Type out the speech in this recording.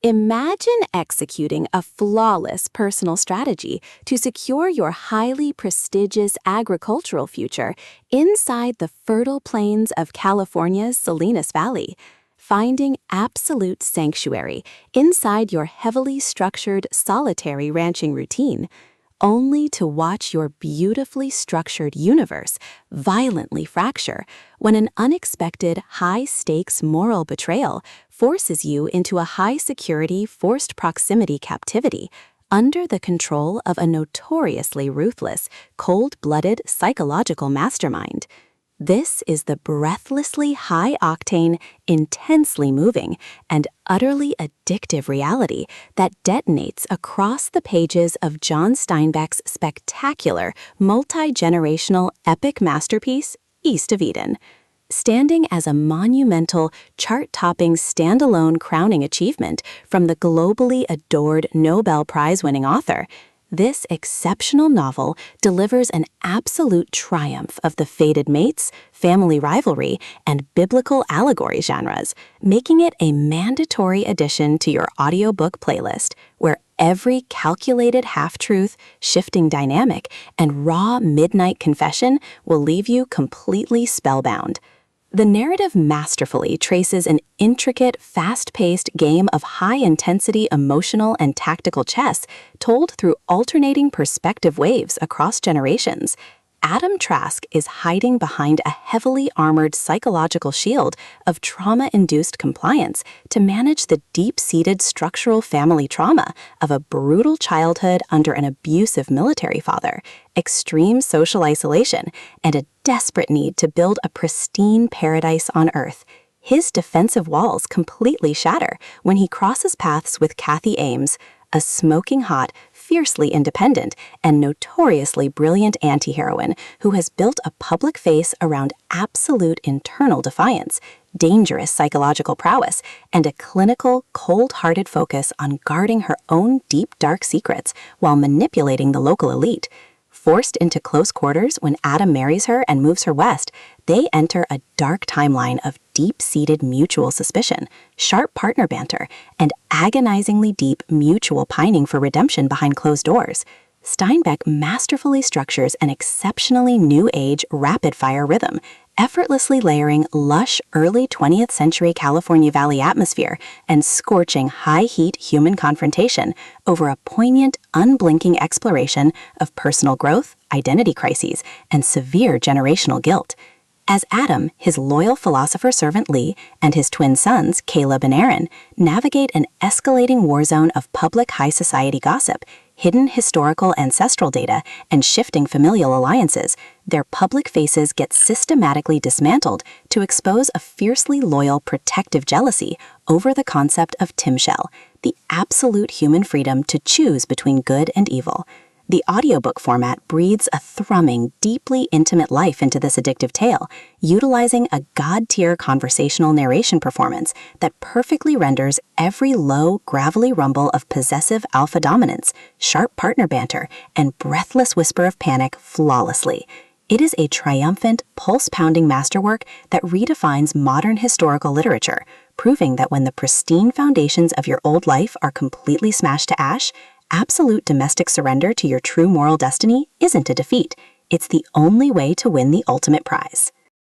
Imagine executing a flawless personal strategy to secure your highly prestigious agricultural future inside the fertile plains of California's Salinas Valley, finding absolute sanctuary inside your heavily structured solitary ranching routine, only to watch your beautifully structured universe violently fracture when an unexpected high-stakes moral betrayal forces you into a high-security forced proximity captivity under the control of a notoriously ruthless, cold-blooded psychological mastermind. This is the breathlessly high-octane, intensely moving, and utterly addictive reality that detonates across the pages of John Steinbeck's spectacular, multi-generational epic masterpiece, East of Eden. Standing as a monumental, chart-topping standalone crowning achievement from the globally adored Nobel Prize-winning author, this exceptional novel delivers an absolute triumph of the fated mates, family rivalry, and biblical allegory genres, making it a mandatory addition to your audiobook playlist, where every calculated half-truth, shifting dynamic, and raw midnight confession will leave you completely spellbound. The narrative masterfully traces an intricate, fast-paced game of high-intensity emotional and tactical chess told through alternating perspective waves across generations. Adam Trask is hiding behind a heavily armored psychological shield of trauma-induced compliance to manage the deep-seated structural family trauma of a brutal childhood under an abusive military father, extreme social isolation, and a desperate need to build a pristine paradise on Earth. His defensive walls completely shatter when he crosses paths with Kathy Ames, a smoking hot, fiercely independent, and notoriously brilliant anti-heroine who has built a public face around absolute internal defiance, dangerous psychological prowess, and a clinical, cold-hearted focus on guarding her own deep, dark secrets while manipulating the local elite. Forced into close quarters when Adam marries her and moves her west, they enter a dark timeline of deep-seated mutual suspicion, sharp partner banter, and agonizingly deep mutual pining for redemption behind closed doors. Steinbeck masterfully structures an exceptionally new-age, rapid-fire rhythm, effortlessly layering lush early 20th century California Valley atmosphere and scorching high-heat human confrontation over a poignant, unblinking exploration of personal growth, identity crises, and severe generational guilt. As Adam, his loyal philosopher servant Lee, and his twin sons, Caleb and Aron, navigate an escalating war zone of public high society gossip, hidden historical ancestral data, and shifting familial alliances, their public faces get systematically dismantled to expose a fiercely loyal protective jealousy over the concept of Timshel, the absolute human freedom to choose between good and evil. The audiobook format breathes a thrumming, deeply intimate life into this addictive tale, utilizing a god-tier conversational narration performance that perfectly renders every low, gravelly rumble of possessive alpha dominance, sharp partner banter, and breathless whisper of panic flawlessly. It is a triumphant, pulse-pounding masterwork that redefines modern historical literature, proving that when the pristine foundations of your old life are completely smashed to ash, absolute domestic surrender to your true moral destiny isn't a defeat. It's the only way to win the ultimate prize.